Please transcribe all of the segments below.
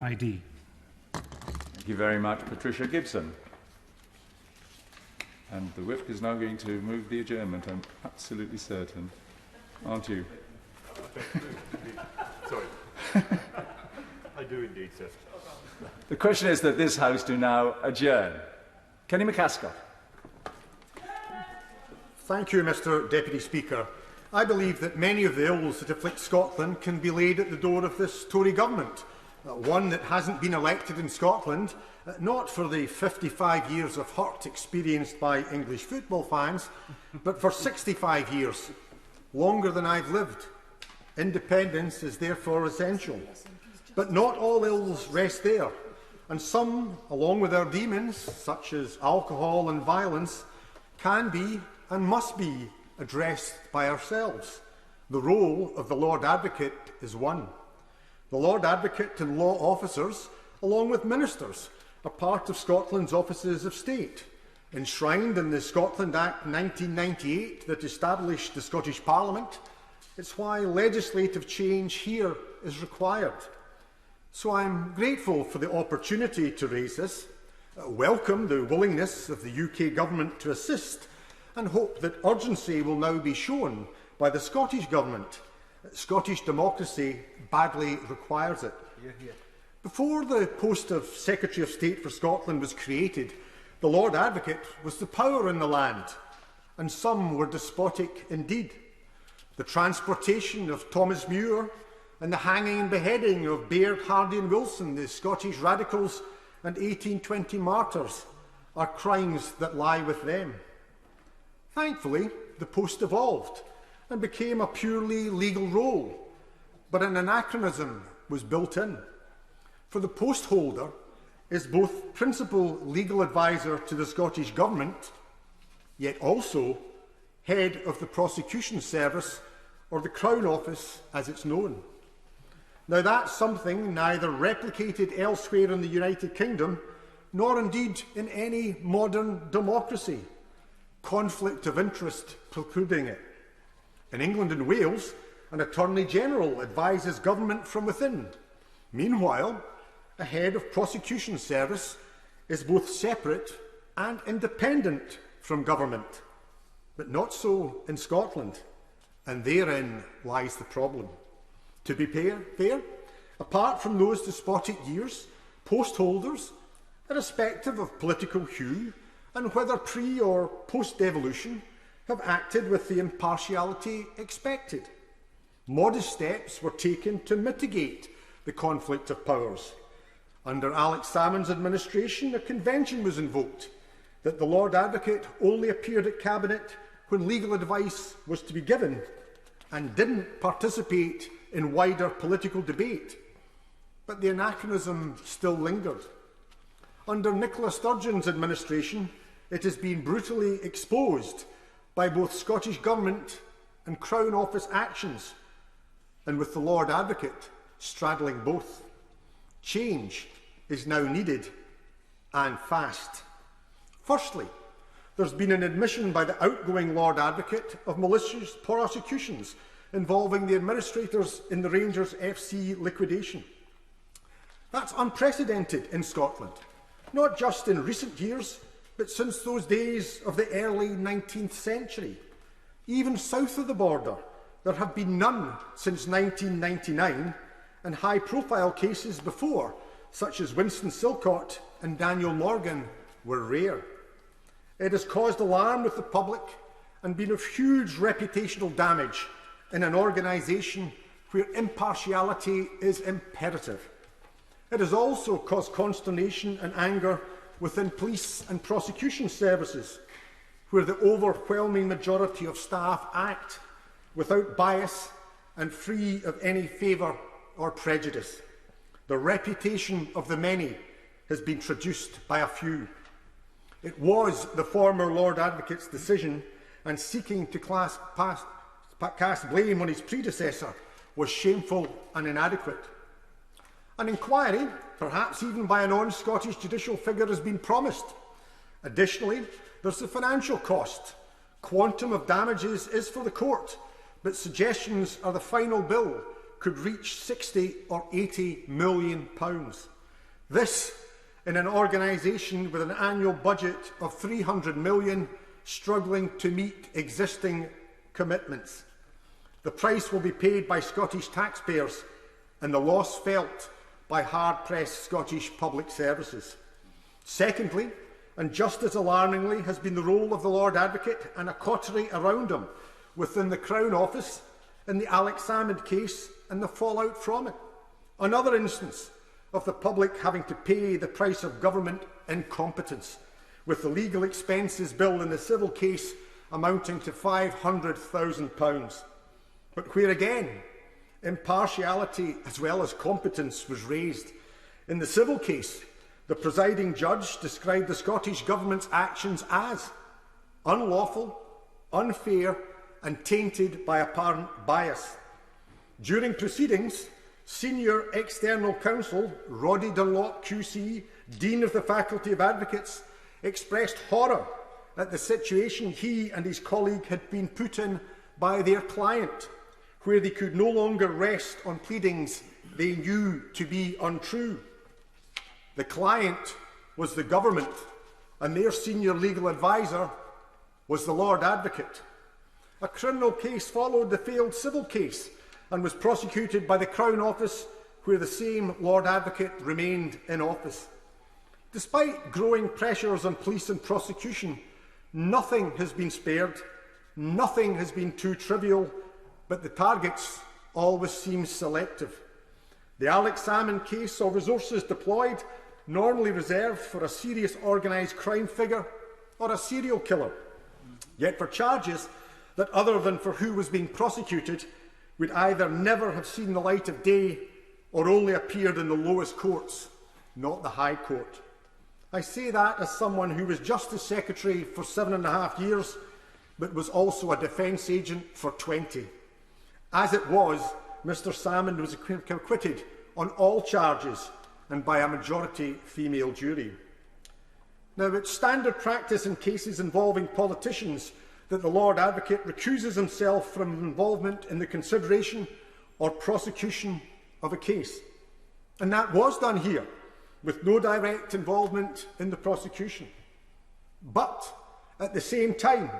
ID. Thank you very much, Patricia Gibson. And the whip is now going to move the adjournment, I'm absolutely certain. Aren't you? Sorry. I do indeed, sir. The question is that this House do now adjourn. Kenny Macaskill. Thank you, Mr Deputy Speaker. I believe that many of the ills that afflict Scotland can be laid at the door of this Tory government. One that hasn't been elected in Scotland, not for the 55 years of hurt experienced by English football fans, but for 65 years, longer than I've lived. Independence is therefore essential. But not all ills rest there, and some, along with our demons, such as alcohol and violence, can be and must be addressed by ourselves. The role of the Lord Advocate is one. The Lord Advocate and law officers, along with ministers, are part of Scotland's offices of state, enshrined in the Scotland Act 1998 that established the Scottish Parliament. It's why legislative change here is required. So I'm grateful for the opportunity to raise this, welcome the willingness of the UK Government to assist, and hope that urgency will now be shown by the Scottish Government. Scottish democracy badly requires it. Before the post of Secretary of State for Scotland was created, the Lord Advocate was the power in the land, and some were despotic indeed. The transportation of Thomas Muir and the hanging and beheading of Baird, Hardy and Wilson, the Scottish radicals and 1820 martyrs, are crimes that lie with them. Thankfully, the post evolved and became a purely legal role, but an anachronism was built in. For the post holder is both principal legal advisor to the Scottish Government, yet also head of the prosecution service, or the Crown Office as it's known. Now that's something neither replicated elsewhere in the United Kingdom, nor indeed in any modern democracy. Conflict of interest precluding it. In England and Wales, an Attorney General advises government from within. Meanwhile, a head of prosecution service is both separate and independent from government. But not so in Scotland, and therein lies the problem. To be fair, apart from those despotic years, post holders, irrespective of political hue, and whether pre or post-devolution, have acted with the impartiality expected. Modest steps were taken to mitigate the conflict of powers. Under Alex Salmond's administration, a convention was invoked that the Lord Advocate only appeared at Cabinet when legal advice was to be given and didn't participate in wider political debate. But the anachronism still lingered. Under Nicola Sturgeon's administration, it has been brutally exposed by both Scottish Government and Crown Office actions, and with the Lord Advocate straddling both. Change is now needed, and fast. Firstly, there's been an admission by the outgoing Lord Advocate of malicious prosecutions involving the administrators in the Rangers FC liquidation. That's unprecedented in Scotland, not just in recent years, but since those days of the early 19th century. Even south of the border, there have been none since 1999, and high-profile cases before, such as Winston Silcott and Daniel Morgan, were rare. It has caused alarm with the public and been of huge reputational damage in an organisation where impartiality is imperative. It has also caused consternation and anger within police and prosecution services, where the overwhelming majority of staff act without bias and free of any favour or prejudice. The reputation of the many has been traduced by a few. It was the former Lord Advocate's decision, and seeking to cast blame on his predecessor was shameful and inadequate. An inquiry, perhaps even by a non-Scottish judicial figure, has been promised. Additionally, there's the financial cost. Quantum of damages is for the court, but suggestions are the final bill could reach 60 or 80 million pounds. This in an organisation with an annual budget of 300 million struggling to meet existing commitments. The price will be paid by Scottish taxpayers and the loss felt by hard-pressed Scottish public services. Secondly, and just as alarmingly, has been the role of the Lord Advocate and a coterie around him within the Crown Office in the Alex Salmond case and the fallout from it. Another instance of the public having to pay the price of government incompetence, with the legal expenses bill in the civil case amounting to £500,000. But where again, impartiality as well as competence was raised. In the civil case, the presiding judge described the Scottish Government's actions as unlawful, unfair and tainted by apparent bias. During proceedings, Senior External Counsel Roddy Dunlop QC, Dean of the Faculty of Advocates, expressed horror at the situation he and his colleague had been put in by their client, where they could no longer rest on pleadings they knew to be untrue. The client was the government, and their senior legal adviser was the Lord Advocate. A criminal case followed the failed civil case and was prosecuted by the Crown Office, where the same Lord Advocate remained in office. Despite growing pressures on police and prosecution, nothing has been spared, nothing has been too trivial, but the targets always seem selective. The Alex Salmond case saw resources deployed normally reserved for a serious organised crime figure or a serial killer, yet for charges that, other than for who was being prosecuted, would either never have seen the light of day or only appeared in the lowest courts, not the High Court. I say that as someone who was Justice Secretary for 7.5 years, but was also a defence agent for 20. As it was, Mr Salmond was acquitted on all charges and by a majority female jury. Now, it's standard practice in cases involving politicians that the Lord Advocate recuses himself from involvement in the consideration or prosecution of a case. And that was done here, with no direct involvement in the prosecution. But at the same time,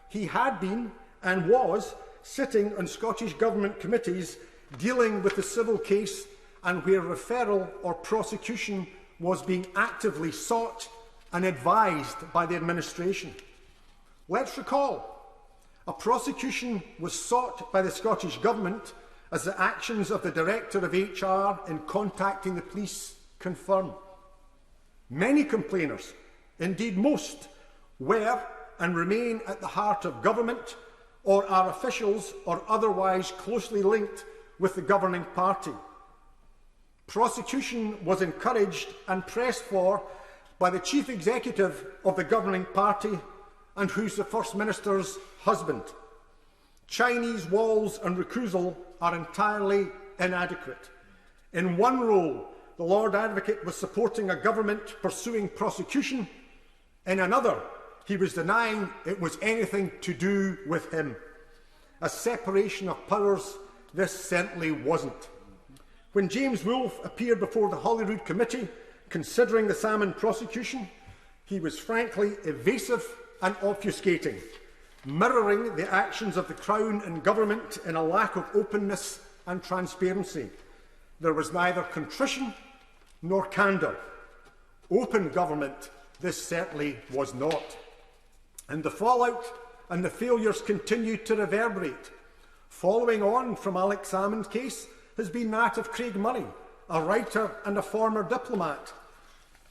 he had been and was sitting on Scottish Government committees dealing with the civil case and where referral or prosecution was being actively sought and advised by the administration. Let's recall, a prosecution was sought by the Scottish Government as the actions of the Director of HR in contacting the police confirm. Many complainers, indeed most, were and remain at the heart of government or are officials or otherwise closely linked with the governing party. Prosecution was encouraged and pressed for by the Chief Executive of the governing party and who's the First Minister's husband. Chinese walls and recusal are entirely inadequate. In one role, the Lord Advocate was supporting a government pursuing prosecution. In another, he was denying it was anything to do with him. A separation of powers this certainly wasn't. When James Wolfe appeared before the Holyrood Committee considering the Salmond prosecution, he was frankly evasive and obfuscating, mirroring the actions of the Crown and Government in a lack of openness and transparency. There was neither contrition nor candour. Open government this certainly was not. And the fallout and the failures continued to reverberate. Following on from Alex Salmond's case has been that of Craig Murray, a writer and a former diplomat.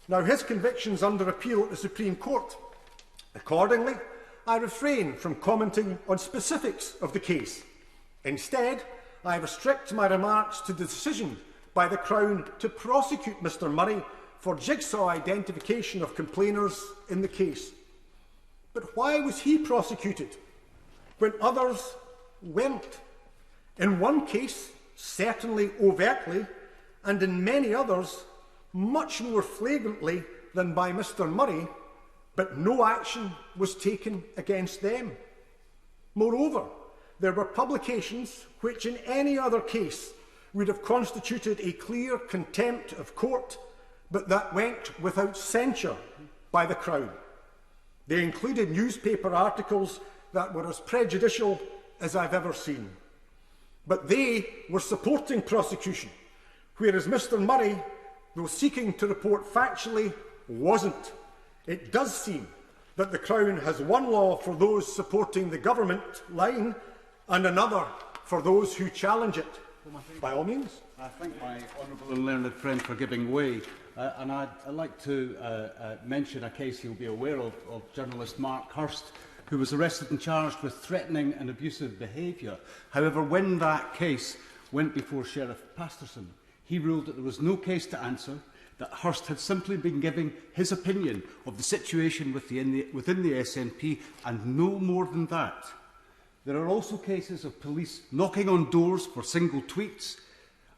Now, his conviction's under appeal at the Supreme Court. Accordingly, I refrain from commenting on specifics of the case. Instead, I restrict my remarks to the decision by the Crown to prosecute Mr Murray for jigsaw identification of complainers in the case. But why was he prosecuted when others weren't? In one case, certainly overtly, and in many others, much more flagrantly than by Mr Murray, but no action was taken against them. Moreover, there were publications which in any other case would have constituted a clear contempt of court, but that went without censure by the Crown. They included newspaper articles that were as prejudicial as I've ever seen. But they were supporting prosecution, whereas Mr Murray, though seeking to report factually, wasn't. It does seem that the Crown has one law for those supporting the government line and another for those who challenge it. By all means. I thank my honourable and learned friend for giving way. And I'd like to mention a case you'll be aware of journalist Mark Hurst, who was arrested and charged with threatening and abusive behaviour. However, when that case went before Sheriff Pasterson, he ruled that there was no case to answer, that Hurst had simply been giving his opinion of the situation within the SNP, and no more than that. There are also cases of police knocking on doors for single tweets,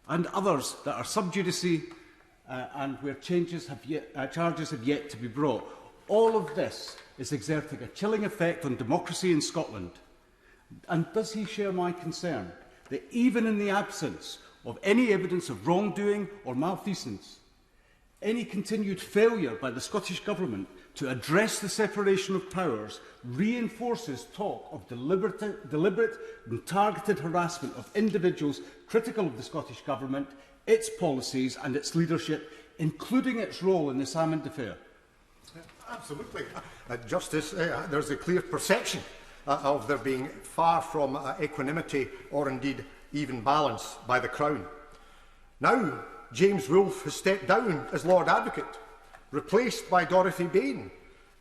and others that are sub judice and where charges have yet to be brought. All of this is exerting a chilling effect on democracy in Scotland. And does he share my concern that even in the absence of any evidence of wrongdoing or malfeasance, any continued failure by the Scottish Government to address the separation of powers reinforces talk of deliberate and targeted harassment of individuals critical of the Scottish Government, its policies and its leadership, including its role in the Salmond affair? Absolutely. Justice, there's a clear perception of there being far from equanimity or indeed even balance by the Crown. Now, James Wolfe has stepped down as Lord Advocate, replaced by Dorothy Bain.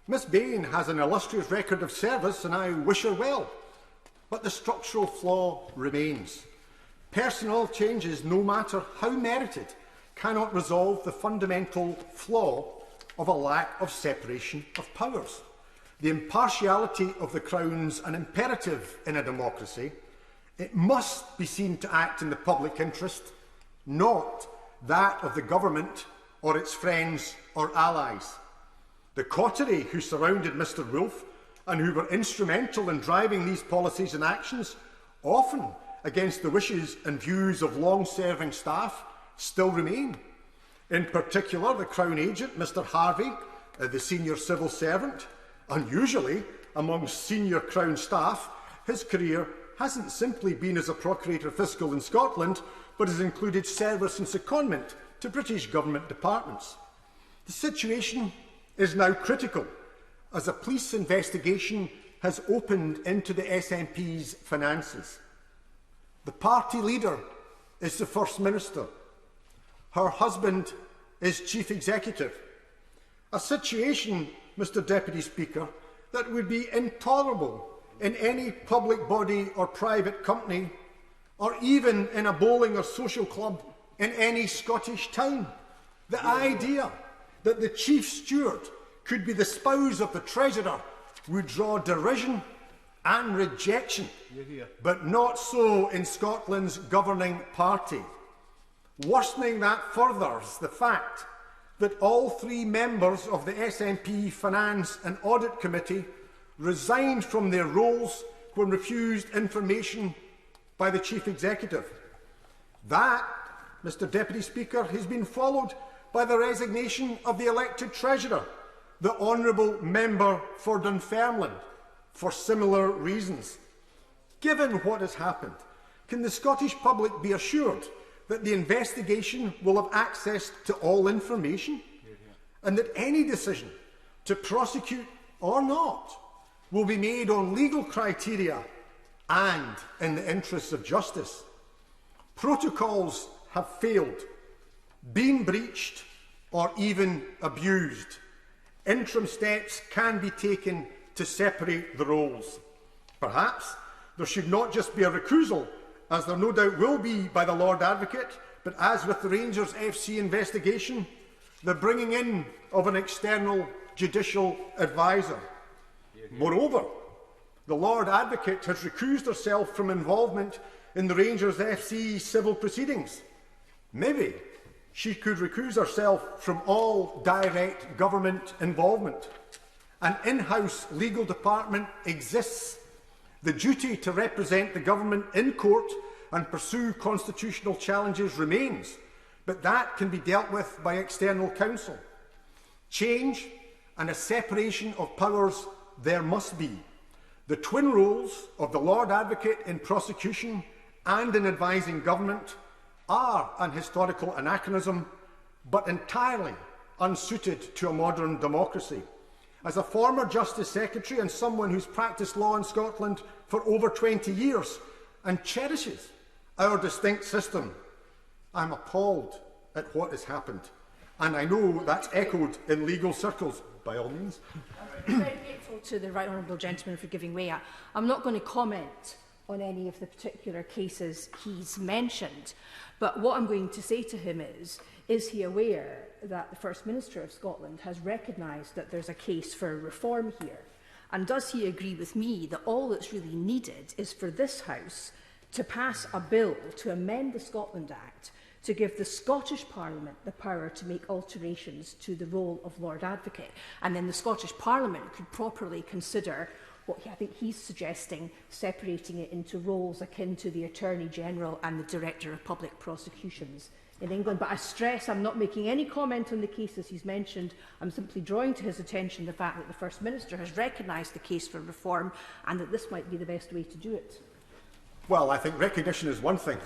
Miss Bain has an illustrious record of service and I wish her well. But the structural flaw remains. Personnel changes, no matter how merited, cannot resolve the fundamental flaw of a lack of separation of powers. The impartiality of the Crown's an imperative in a democracy. It must be seen to act in the public interest, not that of the government or its friends or allies. The coterie who surrounded Mr Wolfe and who were instrumental in driving these policies and actions, often against the wishes and views of long-serving staff, still remain. In particular, the Crown agent, Mr Hanvey, the senior civil servant. Unusually, amongst senior Crown staff, his career hasn't simply been as a Procurator Fiscal in Scotland, but has included service and secondment to British government departments. The situation is now critical, as a police investigation has opened into the SNP's finances. The party leader is the First Minister. Her husband is Chief Executive. A situation, Mr Deputy Speaker, that would be intolerable in any public body or private company, or even in a bowling or social club in any Scottish town. The idea that the Chief Steward could be the spouse of the Treasurer would draw derision and rejection, but not so in Scotland's governing party. Worsening that furthers the fact that all three members of the SNP Finance and Audit Committee resigned from their roles when refused information by the Chief Executive. That, Mr Deputy Speaker, has been followed by the resignation of the elected Treasurer, the Honourable Member for Dunfermline, for similar reasons. Given what has happened, can the Scottish public be assured that the investigation will have access to all information, and that any decision to prosecute or not will be made on legal criteria and in the interests of justice? Protocols have failed, been breached, or even abused. Interim steps can be taken to separate the roles. Perhaps there should not just be a recusal, as there no doubt will be by the Lord Advocate, but as with the Rangers FC investigation, the bringing in of an external judicial advisor. Moreover, the Lord Advocate has recused herself from involvement in the Rangers FC civil proceedings. Maybe she could recuse herself from all direct government involvement. An in-house legal department exists. The duty to represent the government in court and pursue constitutional challenges remains, but that can be dealt with by external counsel. Change and a separation of powers there must be. The twin roles of the Lord Advocate in prosecution and in advising government are an historical anachronism, but entirely unsuited to a modern democracy. As a former Justice Secretary and someone who's practised law in Scotland for over 20 years and cherishes our distinct system, I'm appalled at what has happened. And I know that's echoed in legal circles, by all means. I'm very grateful to the Right Honourable Gentleman for giving way. I'm not going to comment on any of the particular cases he's mentioned, but what I'm going to say to him is he aware that the First Minister of Scotland has recognised that there's a case for reform here? And does he agree with me that all that's really needed is for this House to pass a bill to amend the Scotland Act to give the Scottish Parliament the power to make alterations to the role of Lord Advocate, and then the Scottish Parliament could properly consider what I think he's suggesting, separating it into roles akin to the Attorney General and the Director of Public Prosecutions in England. But I stress I'm not making any comment on the cases he's mentioned. I'm simply drawing to his attention the fact that the First Minister has recognised the case for reform and that this might be the best way to do it. Well, I think recognition is one thing.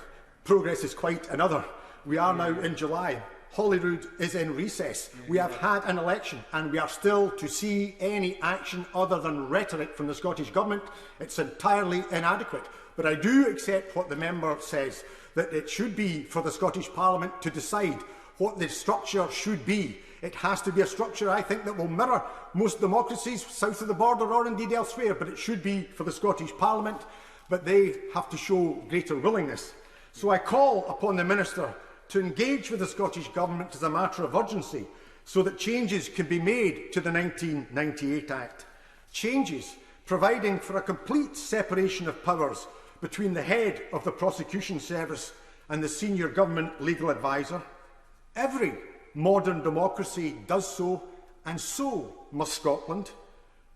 Progress is quite another. We are now in July. Holyrood is in recess. We have had an election and we are still to see any action other than rhetoric from the Scottish Government. It's entirely inadequate. But I do accept what the member says, that it should be for the Scottish Parliament to decide what the structure should be. It has to be a structure, I think, that will mirror most democracies south of the border or indeed elsewhere, but it should be for the Scottish Parliament, but they have to show greater willingness. So I call upon the Minister to engage with the Scottish Government as a matter of urgency so that changes can be made to the 1998 Act. Changes providing for a complete separation of powers between the head of the prosecution service and the senior government legal adviser. Every modern democracy does so, and so must Scotland.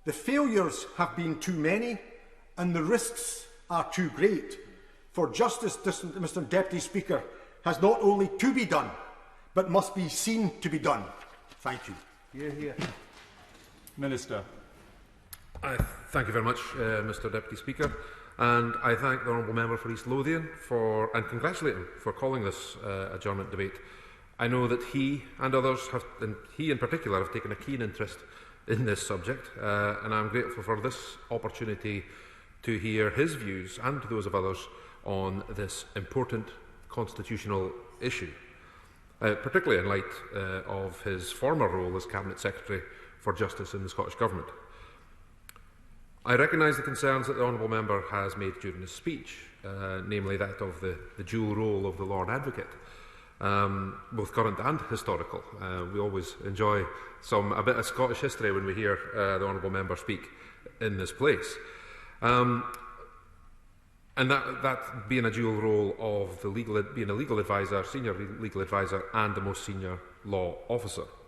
The failures have been too many and the risks are too great. For justice, Mr Deputy Speaker, has not only to be done, but must be seen to be done. Thank you. Hear, hear. Minister. Thank you very much, Mr Deputy Speaker, and I thank the Honourable Member for East Lothian and congratulate him for calling this adjournment debate. I know that he and others, and he in particular, have taken a keen interest in this subject, and I'm grateful for this opportunity to hear his views and those of others on this important constitutional issue, particularly in light of his former role as Cabinet Secretary for Justice in the Scottish Government. I recognise the concerns that the Honourable Member has made during his speech, namely that of the dual role of the Lord Advocate, both current and historical. We always enjoy a bit of Scottish history when we hear the Honourable Member speak in this place. And that being a dual role of being a legal advisor, senior legal advisor, and the most senior law officer.